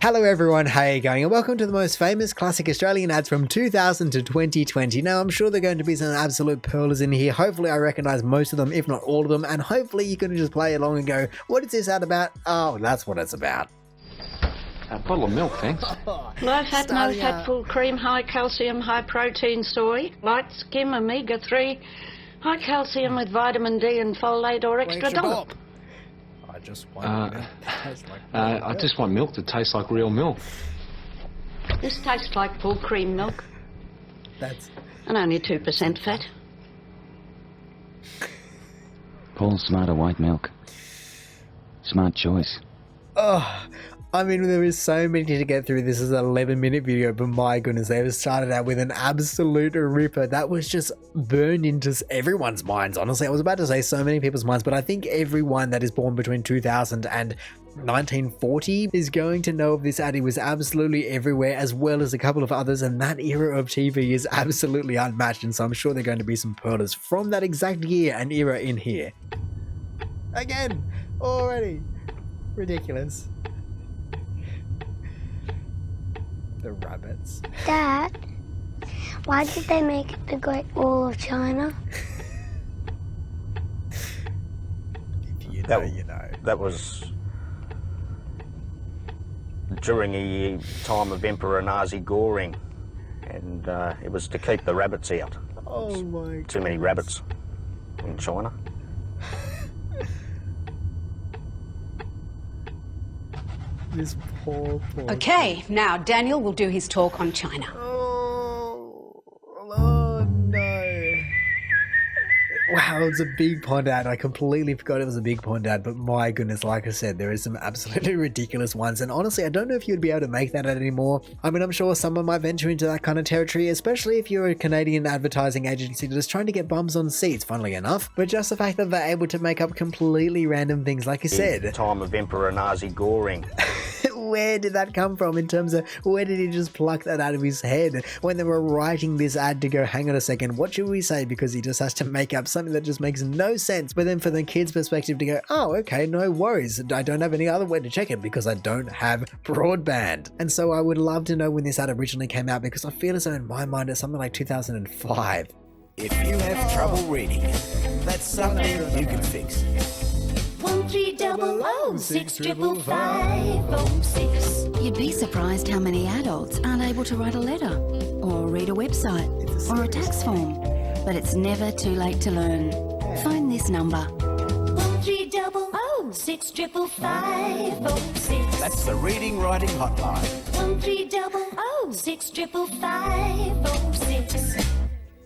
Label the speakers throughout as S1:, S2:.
S1: Hello everyone, how are you going? And welcome to the most famous classic Australian ads from 2000 to 2020. Now, I'm sure there are going to be some absolute pearlers in here. Hopefully I recognize most of them, if not all of them, and hopefully you can just play along and go, what is this ad about? Oh, that's what it's about.
S2: A bottle of milk, thanks.
S3: Low fat, no fat, full cream, high calcium, high protein soy, light skim, omega-3, high calcium with vitamin D and folate or extra dollop.
S1: I
S2: just want milk that tastes like real milk.
S3: This tastes like full cream milk. And only 2% fat.
S4: Paul's Smarter White Milk. Smart choice.
S1: Oh, I mean, there is so many to get through. This is an 11-minute video, but my goodness, they have started out with an absolute ripper that was just burned into everyone's minds, honestly. I was about to say so many people's minds, but I think everyone that is born between 2000 and 1940 is going to know of this ad. It was absolutely everywhere, as well as a couple of others, and that era of TV is absolutely unmatched, and so I'm sure there are going to be some pearlers from that exact year and era in here. Again, already. Ridiculous. The rabbits.
S5: Dad, why did they make the Great Wall of China?
S1: If you know, you know.
S6: That was during a time of Emperor Nazi Goring, and it was to keep the rabbits out.
S1: Oh my God.
S6: Too many rabbits in China.
S1: This poor.
S7: Okay, now Daniel will do his talk on China.
S1: Oh no. Wow, it's a big pond ad. I completely forgot it was a big pond ad, but my goodness, like I said, there is some absolutely ridiculous ones. And honestly, I don't know if you'd be able to make that ad anymore. I mean, I'm sure someone might venture into that kind of territory, especially if you're a Canadian advertising agency that is trying to get bums on seats, funnily enough. But just the fact that they're able to make up completely random things, like you said.
S6: The time of Emperor Nazi Goring.
S1: Where did that come from in terms of where did he just pluck that out of his head when they were writing this ad to go, hang on a second, what should we say? Because he just has to make up something that just makes no sense. But then for the kid's perspective to go, oh, okay, no worries. I don't have any other way to check it because I don't have broadband. And so I would love to know when this ad originally came out, because I feel as though in my mind it's something like 2005.
S8: If you have trouble reading, that's something you can fix.
S9: 1300-65506. You'd be surprised how many adults aren't able to write a letter, or read a website, or a tax form. But it's never too late to learn. Phone this number.
S8: 1300-65506. That's the reading writing hotline.
S9: 1300-65506.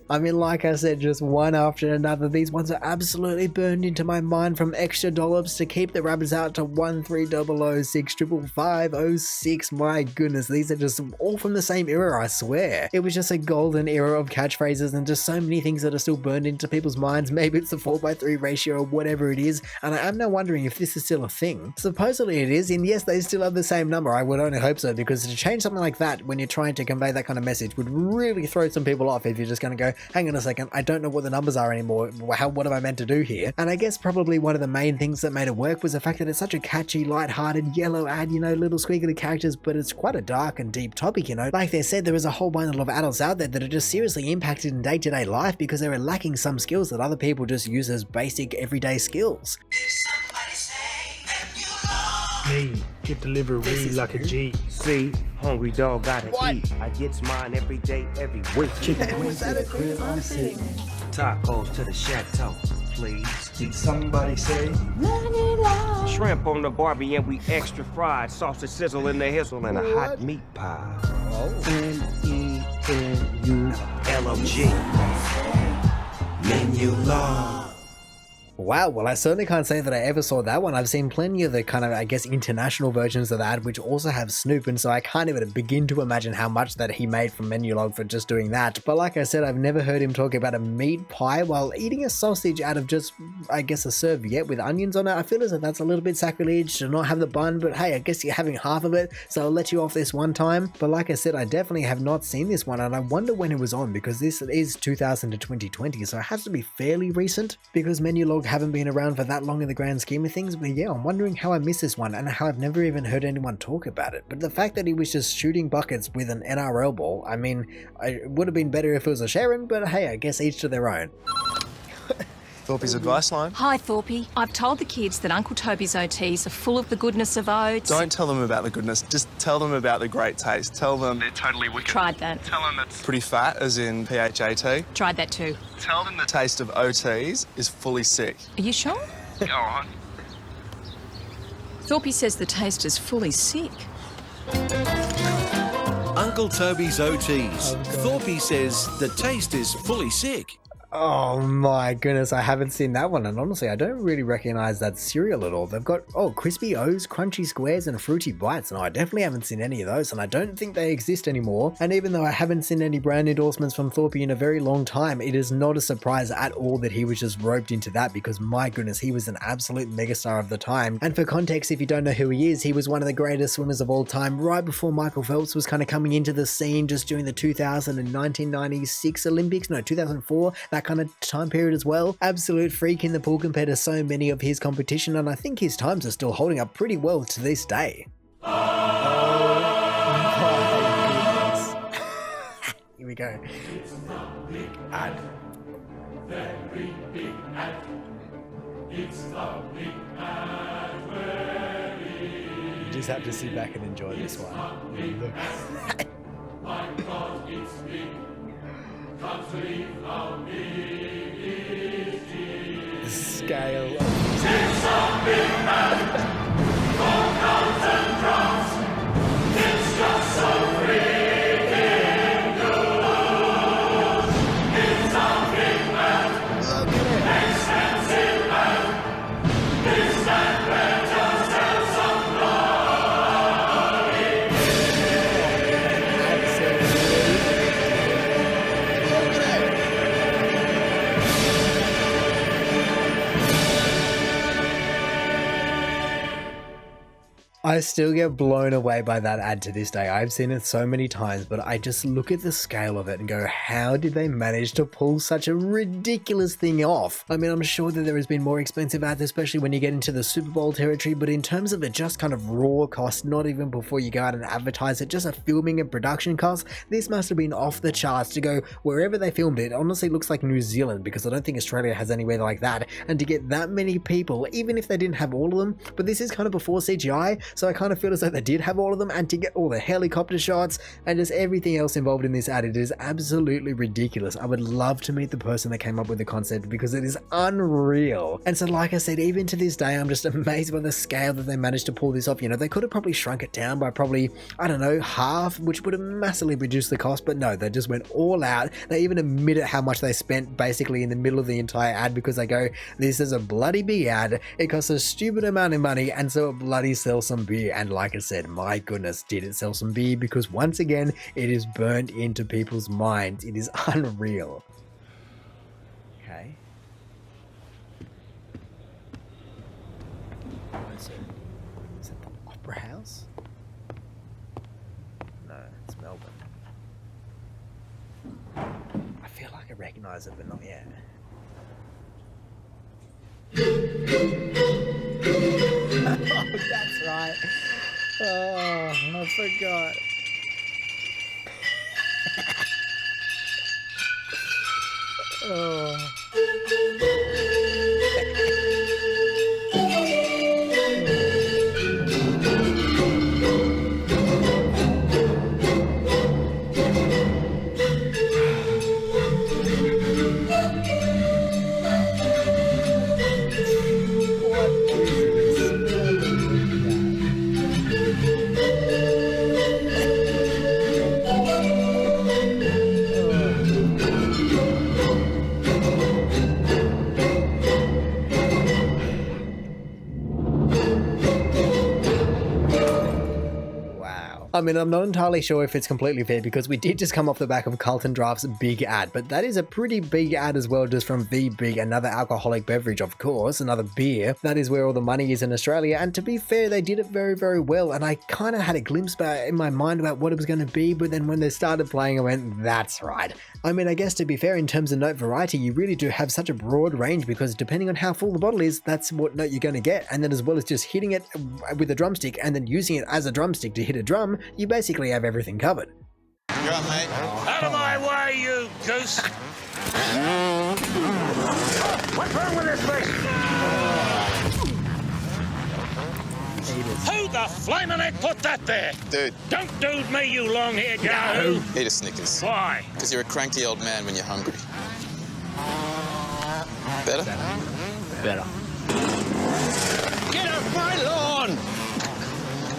S1: I mean, like I said, just one after another. These ones are absolutely burned into my mind, from extra dollops to keep the rabbits out to 1300-65506. My goodness, these are just all from the same era, I swear. It was just a golden era of catchphrases and just so many things that are still burned into people's minds. Maybe it's the 4:3 ratio or whatever it is, and I am now wondering if this is still a thing. Supposedly it is, and yes, they still have the same number. I would only hope so, because to change something like that when you're trying to convey that kind of message would really throw some people off if you're just going to go, hang on a second, I don't know what the numbers are anymore. What am I meant to do here? And I guess probably one of the main things that made it work was the fact that it's such a catchy, light-hearted, yellow ad, you know, little squiggly characters, but it's quite a dark and deep topic, you know. Like they said, there is a whole bundle of adults out there that are just seriously impacted in day-to-day life because they were lacking some skills that other people just use as basic everyday skills.
S10: Me, get delivery like a G.
S11: See, hungry dog gotta eat. I gets mine every day, every week. Chicken wings to the crib, I'm sick. Tacos to the chateau, please.
S8: Did somebody say?
S11: Shrimp on the Barbie and we extra fried. Sausage sizzle in the hizzle and a hot meat pie. MENULOG. Menu log.
S1: Wow, well, I certainly can't say that I ever saw that one. I've seen plenty of the kind of, I guess, international versions of that, which also have Snoop, and so I can't even begin to imagine how much that he made from Menulog for just doing that. But like I said, I've never heard him talk about a meat pie while eating a sausage out of just, I guess, a serviette with onions on it. I feel as if that's a little bit sacrilege to not have the bun, but hey, I guess you're having half of it, so I'll let you off this one time. But like I said, I definitely have not seen this one, and I wonder when it was on, because this is 2000 to 2020, so it has to be fairly recent, because Menulog Milk haven't been around for that long in the grand scheme of things, but yeah, I'm wondering how I missed this one and how I've never even heard anyone talk about it. But the fact that he was just shooting buckets with an NRL ball, I mean, it would have been better if it was a Sharon, but hey, I guess each to their own.
S12: Thorpe's advice line.
S13: Hi, Thorpe. I've told the kids that Uncle Toby's OTs are full of the goodness of oats.
S12: Don't tell them about the goodness, just tell them about the great taste. Tell them they're totally wicked.
S13: Tried that.
S12: Tell them it's pretty fat, as in PHAT.
S13: Tried that too.
S12: Tell them the taste of OTs is fully sick.
S13: Are you sure?
S12: All right.
S13: Thorpe says the taste is fully sick.
S8: Uncle Toby's OTs. Thorpe says the taste is fully sick.
S1: Oh my goodness, I haven't seen that one, and honestly, I don't really recognize that cereal at all. They've got, crispy O's, crunchy squares, and fruity bites, and I definitely haven't seen any of those, and I don't think they exist anymore. And even though I haven't seen any brand endorsements from Thorpe in a very long time, it is not a surprise at all that he was just roped into that, because my goodness, he was an absolute megastar of the time. And for context, if you don't know who he is, he was one of the greatest swimmers of all time, right before Michael Phelps was kind of coming into the scene just during the 2000 and 1996 Olympics, no, 2004, that kind of time period as well. Absolute freak in the pool compared to so many of his competition, and I think his times are still holding up pretty well to this day. Oh my goodness. Here we go. Ad. Very big ad. It's the big ad. You just have to sit back and enjoy this one. Look. My God, it's big. The scale of it's a big man. All comes and drops. It's just so freaking good. It's a big man. Look at it. Expensive man. Is that better than some bloody? I still get blown away by that ad to this day. I've seen it so many times, but I just look at the scale of it and go, how did they manage to pull such a ridiculous thing off? I mean, I'm sure that there has been more expensive ads, especially when you get into the Super Bowl territory, but in terms of it just kind of raw cost, not even before you go out and advertise it, just a filming and production cost, this must have been off the charts to go wherever they filmed it. It honestly looks like New Zealand, because I don't think Australia has anywhere like that, and to get that many people, even if they didn't have all of them, but this is kind of before CGI, so I kind of feel as though they did have all of them, and to get all the helicopter shots and just everything else involved in this ad, it is absolutely ridiculous. I would love to meet the person that came up with the concept, because it is unreal. And so like I said, even to this day, I'm just amazed by the scale that they managed to pull this off. You know, they could have probably shrunk it down by probably, I don't know, half, which would have massively reduced the cost, but no, they just went all out. They even admitted how much they spent basically in the middle of the entire ad, because they go, this is a bloody big ad, it costs a stupid amount of money, and so it bloody sells some beer. And like I said, my goodness, did it sell some beer, because once again, it is burnt into people's minds. It is unreal. Okay. Is that the Opera House? No, it's Melbourne. I feel like I recognize it, but not yet. Oh, that's right. Oh, I forgot. Oh. I mean, I'm not entirely sure if it's completely fair because we did just come off the back of Carlton Draft's big ad, but that is a pretty big ad as well, just from The Big, another alcoholic beverage, of course, another beer. That is where all the money is in Australia, and to be fair, they did it very, very well, and I kind of had a glimpse in my mind about what it was going to be, but then when they started playing, I went, that's right. I mean, I guess to be fair, in terms of note variety, you really do have such a broad range because depending on how full the bottle is, that's what note you're going to get, and then as well as just hitting it with a drumstick and then using it as a drumstick to hit a drum, you basically have everything covered.
S14: You're up, mate. Out of my way, you goose! What's wrong with this place? Who the flaming heck put that there?
S15: Dude.
S14: Don't dude me, you long-haired yahoo!
S15: Eat a Snickers.
S14: Why?
S15: Because you're a cranky old man when you're hungry. Better?
S14: Better. Get off my lawn!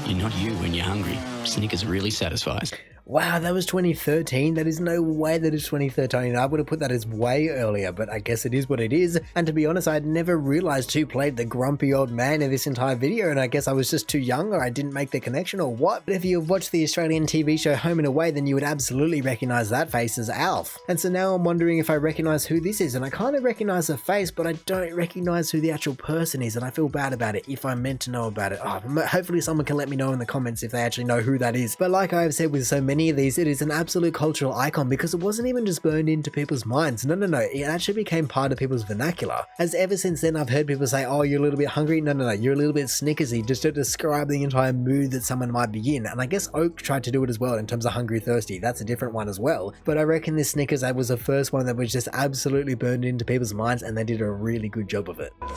S16: You're not you when you're hungry. Snickers really satisfies.
S1: Wow, that was 2013. That is no way that it's 2013. I would have put that as way earlier, but I guess it is what it is. And to be honest, I had never realized who played the grumpy old man in this entire video, and I guess I was just too young or I didn't make the connection or what. But if you've watched the Australian TV show Home and Away, then you would absolutely recognize that face as Alf. And so now I'm wondering if I recognize who this is, and I kind of recognize the face, but I don't recognize who the actual person is, and I feel bad about it if I'm meant to know about it. Oh, hopefully someone can let me know in the comments if they actually know who that is. But like I've said with so many of these, it is an absolute cultural icon because it wasn't even just burned into people's minds. No, it actually became part of people's vernacular. As ever since then, I've heard people say, oh, you're a little bit hungry. No, you're a little bit Snickersy, just to describe the entire mood that someone might be in. And I guess Oak tried to do it as well in terms of hungry, thirsty. That's a different one as well. But I reckon this Snickers ad was the first one that was just absolutely burned into people's minds, and they did a really good job of it.
S14: What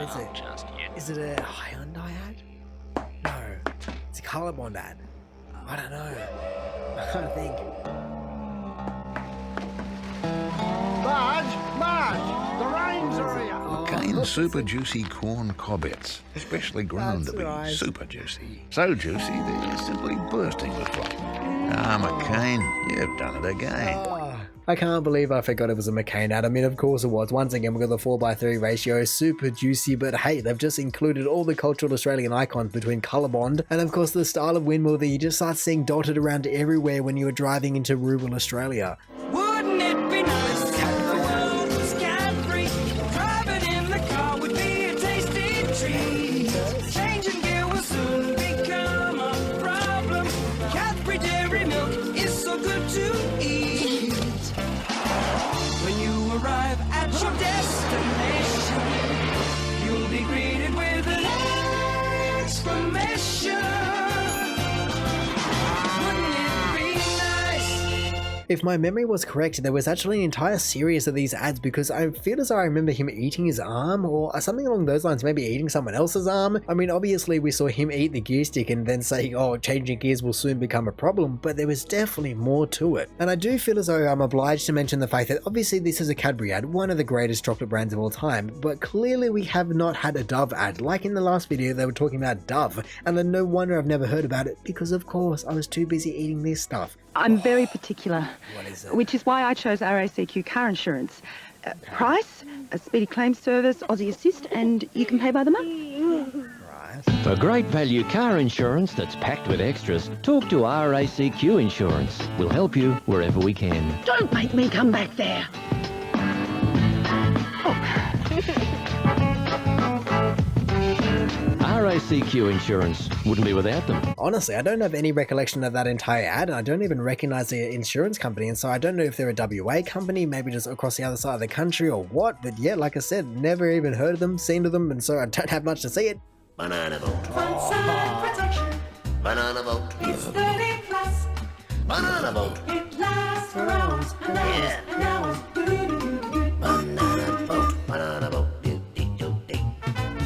S1: is it? Is it a Hyundai ad? No, it's a Colorbond ad. I don't know. I can't think.
S14: Marge! The rains are here!
S17: Cane super juicy corn cobbets, specially ground to be super juicy. So juicy they're simply bursting with flavor. Ah, McCain, you've done it again.
S1: I can't believe I forgot it was a McCain ad. I mean, of course it was. Once again, we've got the 4:3 ratio, super juicy, but hey, they've just included all the cultural Australian icons between Colorbond and of course the style of windmill that you just start seeing dotted around everywhere when you were driving into rural Australia.
S18: Wouldn't it be nice if the world was cat-free? Driving in the car would be a tasty treat. Changing gear will soon become a problem. Cat-free dairy milk is so good to eat. When you arrive at your destination, you'll be greeted with an exclamation. Wouldn't it be nice?
S1: If my memory was correct, there was actually an entire series of these ads because I feel as though I remember him eating his arm or something along those lines, maybe eating someone else's arm. I mean, obviously we saw him eat the gear stick and then saying, oh, changing gears will soon become a problem, but there was definitely more to it. And I do feel as though I'm obliged to mention the fact that obviously this is a Cadbury ad, one of the greatest chocolate brands of all time, but clearly we have not had a Dove ad. Like in the last video, they were talking about Dove, and then no wonder I've never heard about it because of course I was too busy eating this stuff.
S19: I'm very particular,
S1: which
S19: is why I chose RACQ car insurance. Price, a speedy claims service, Aussie Assist, and you can pay by the month.
S20: For great value car insurance that's packed with extras, talk to RACQ Insurance. We'll help you wherever we can.
S19: Don't make me come back there.
S20: RACQ Insurance wouldn't be without them.
S1: Honestly, I don't have any recollection of that entire ad, and I don't even recognize the insurance company, and so I don't know if they're a WA company, maybe just across the other side of the country or what, but yeah, like I said, never even heard of them, seen of them, and so I don't have much to see it.
S18: Banana boat. Frontside protection. Banana boat. It's 30 plus. Banana boat. It lasts for hours and hours and hours. Banana boat. Banana boat.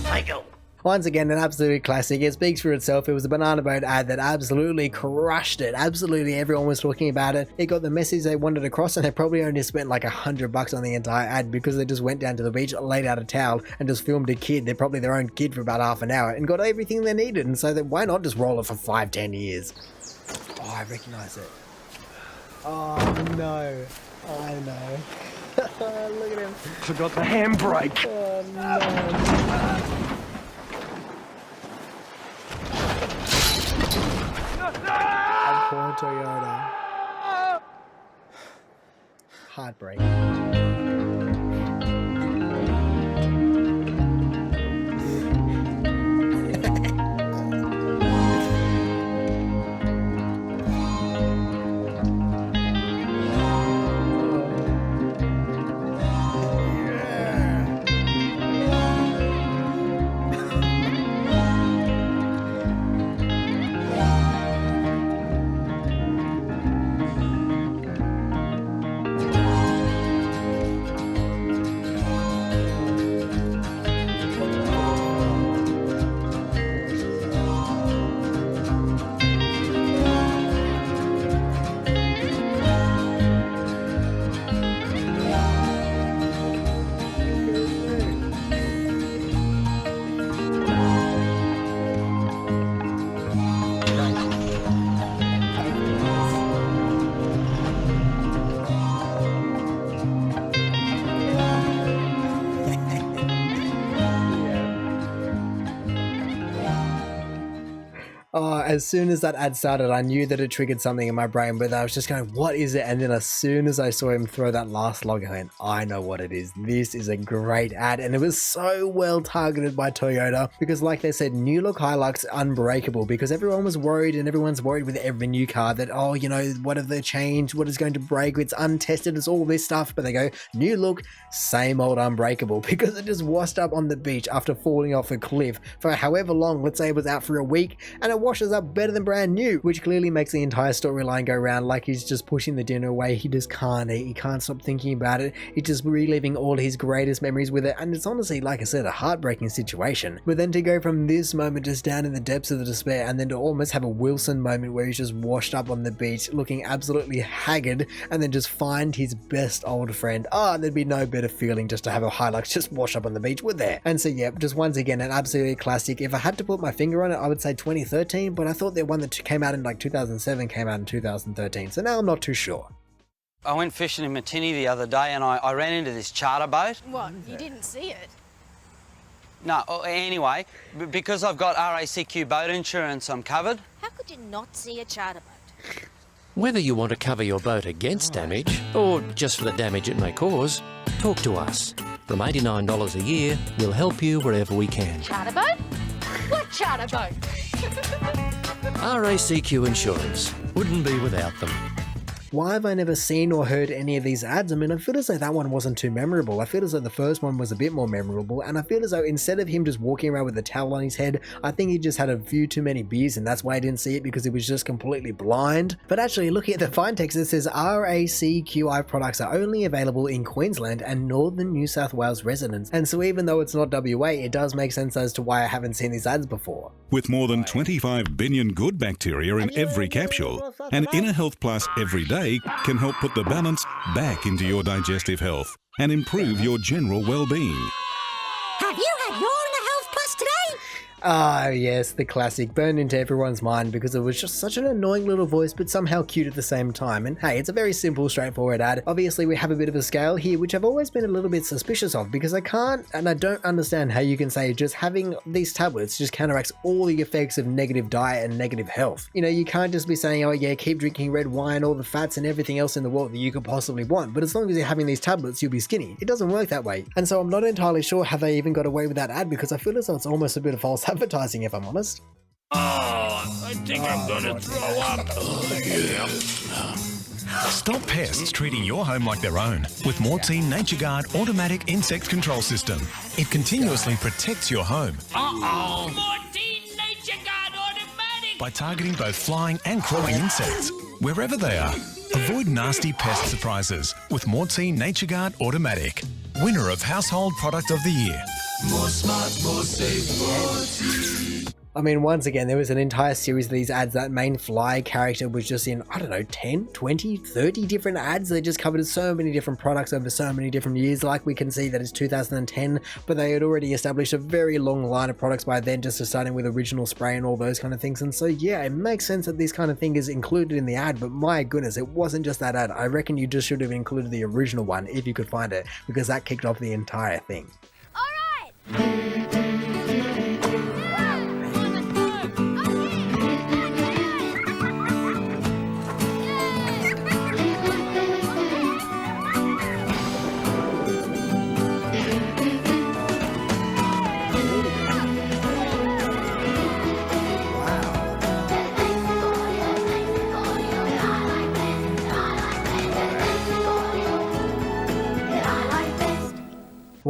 S18: Psycho.
S1: Once again, an absolute classic. It speaks for itself. It was a banana boat ad that absolutely crushed it. Absolutely everyone was talking about it. It got the message they wanted across, and they probably only spent like $100 on the entire ad because they just went down to the beach, laid out a towel, and just filmed a kid. They're probably their own kid for about half an hour and got everything they needed. And so why not just roll it for 5-10 years? Oh, I recognize it. Oh no. I know. Look at him.
S11: Forgot the handbrake.
S1: Oh no. Poor Toyota. Heartbreak. Oh, as soon as that ad started, I knew that it triggered something in my brain, but I was just going, what is it? And then as soon as I saw him throw that last log, I went, I know what it is. This is a great ad. And it was so well targeted by Toyota because like they said, new look Hilux unbreakable, because everyone was worried and everyone's worried with every new car that, oh, you know, what have they changed? What is going to break? It's untested. It's all this stuff. But they go, new look, same old unbreakable, because it just washed up on the beach after falling off a cliff for however long. Let's say it was out for a week, and it washes up better than brand new, which clearly makes the entire storyline go round. Like he's just pushing the dinner away. He just can't eat. He can't stop thinking about it. He's just reliving all his greatest memories with it. And it's honestly, like I said, a heartbreaking situation. But then to go from this moment just down in the depths of the despair, and then to almost have a Wilson moment where he's just washed up on the beach looking absolutely haggard, and then just find his best old friend. Oh, there'd be no better feeling just to have a Hilux just wash up on the beach, would there? And so yeah, just once again, an absolutely classic. If I had to put my finger on it, I would say 2013, but I thought the one that came out in like 2007 came out in 2013, so now I'm not too sure.
S21: I went fishing in Matini the other day and I ran into this charter boat.
S22: What, you didn't see it?
S21: No, anyway, because I've got RACQ boat insurance, I'm covered.
S22: How could you not see a charter boat?
S20: Whether you want to cover your boat against damage or just for the damage it may cause, talk to us. From $89 a year, we'll help you wherever we can.
S22: Charter boat? What charter boat?
S20: RACQ Insurance. Wouldn't be without them.
S1: Why have I never seen or heard any of these ads? I mean, I feel as though that one wasn't too memorable. I feel as though the first one was a bit more memorable, and I feel as though instead of him just walking around with a towel on his head, I think he just had a few too many beers, and that's why I didn't see it, because he was just completely blind. But actually, looking at the fine text, it says RACQI products are only available in Queensland and Northern New South Wales residents. And so even though it's not WA, it does make sense as to why I haven't seen these ads before.
S23: With more than 25 billion good bacteria in every capsule, and Inner Health Plus every day can help put the balance back into your digestive health and improve your general well-being.
S22: Have you had your Inner Health Plus today?
S1: Ah, yes, the classic, burned into everyone's mind because it was just such an annoying little voice, but somehow cute at the same time. And hey, it's a very simple, straightforward ad. Obviously, we have a bit of a scale here, which I've always been a little bit suspicious of, because I can't, and I don't understand how you can say just having these tablets just counteracts all the effects of negative diet and negative health. You know, you can't just be saying, oh yeah, keep drinking red wine, all the fats and everything else in the world that you could possibly want, but as long as you're having these tablets, you'll be skinny. It doesn't work that way. And so I'm not entirely sure how they even got away with that ad, because I feel as though it's almost a bit of false advertising, if I'm honest.
S14: Oh, I think I'm gonna throw up.
S24: Stop pests treating your home like their own with Mortein Nature Guard Automatic Insect Control System. It continuously protects your home.
S14: Uh-oh. Mortein Nature Guard Automatic.
S24: By targeting both flying and crawling insects, wherever they are. Avoid nasty pest surprises with Mortein Nature Guard Automatic. Winner of Household Product of the Year.
S18: More smart, more safe, Mortein.
S1: I mean, once again, there was an entire series of these ads. That main fly character was just in, I don't know, 10, 20, 30 different ads. They just covered so many different products over so many different years. Like we can see that it's 2010, but they had already established a very long line of products by then, just starting with original spray and all those kind of things. And so, yeah, it makes sense that this kind of thing is included in the ad, but my goodness, it wasn't just that ad. I reckon you just should have included the original one if you could find it, because that kicked off the entire thing.
S22: All right.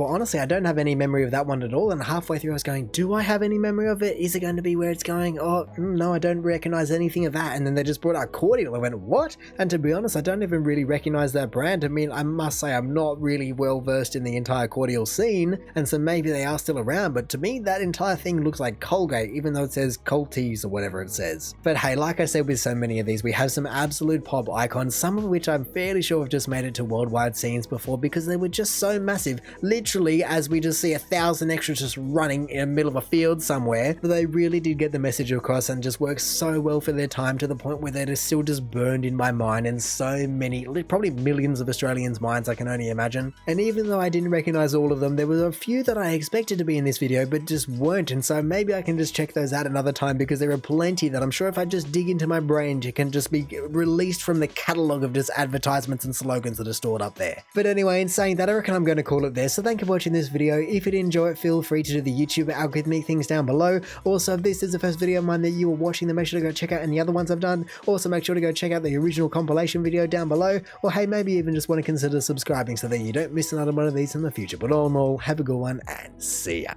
S1: well, honestly, I don't have any memory of that one at all. And halfway through, I was going, do I have any memory of it? Is it going to be where it's going? Oh, no, I don't recognize anything of that. And then they just brought out cordial. I went, what? And to be honest, I don't even really recognize that brand. I mean, I must say I'm not really well versed in the entire cordial scene, and so maybe they are still around, but to me, that entire thing looks like Colgate, even though it says Colties or whatever it says. But hey, like I said with so many of these, we have some absolute pop icons, some of which I'm fairly sure have just made it to worldwide scenes before because they were just so massive. Literally, as we just see 1,000 extras just running in the middle of a field somewhere, but they really did get the message across and just worked so well for their time to the point where they're still just burned in my mind and so many, probably millions of Australians' minds, I can only imagine. And even though I didn't recognize all of them, there were a few that I expected to be in this video but just weren't, and so maybe I can just check those out another time because there are plenty that I'm sure if I just dig into my brain can just be released from the catalogue of just advertisements and slogans that are stored up there. But anyway, in saying that, I reckon I'm going to call it there. So thank you for watching this video. If you did enjoy it, feel free to do the YouTube algorithmic things down below. Also, if this is the first video of mine that you are watching, then make sure to go check out any other ones I've done. Also, make sure to go check out the original compilation video down below, or hey, maybe even just want to consider subscribing so that you don't miss another one of these in the future. But all in all, have a good one and see ya.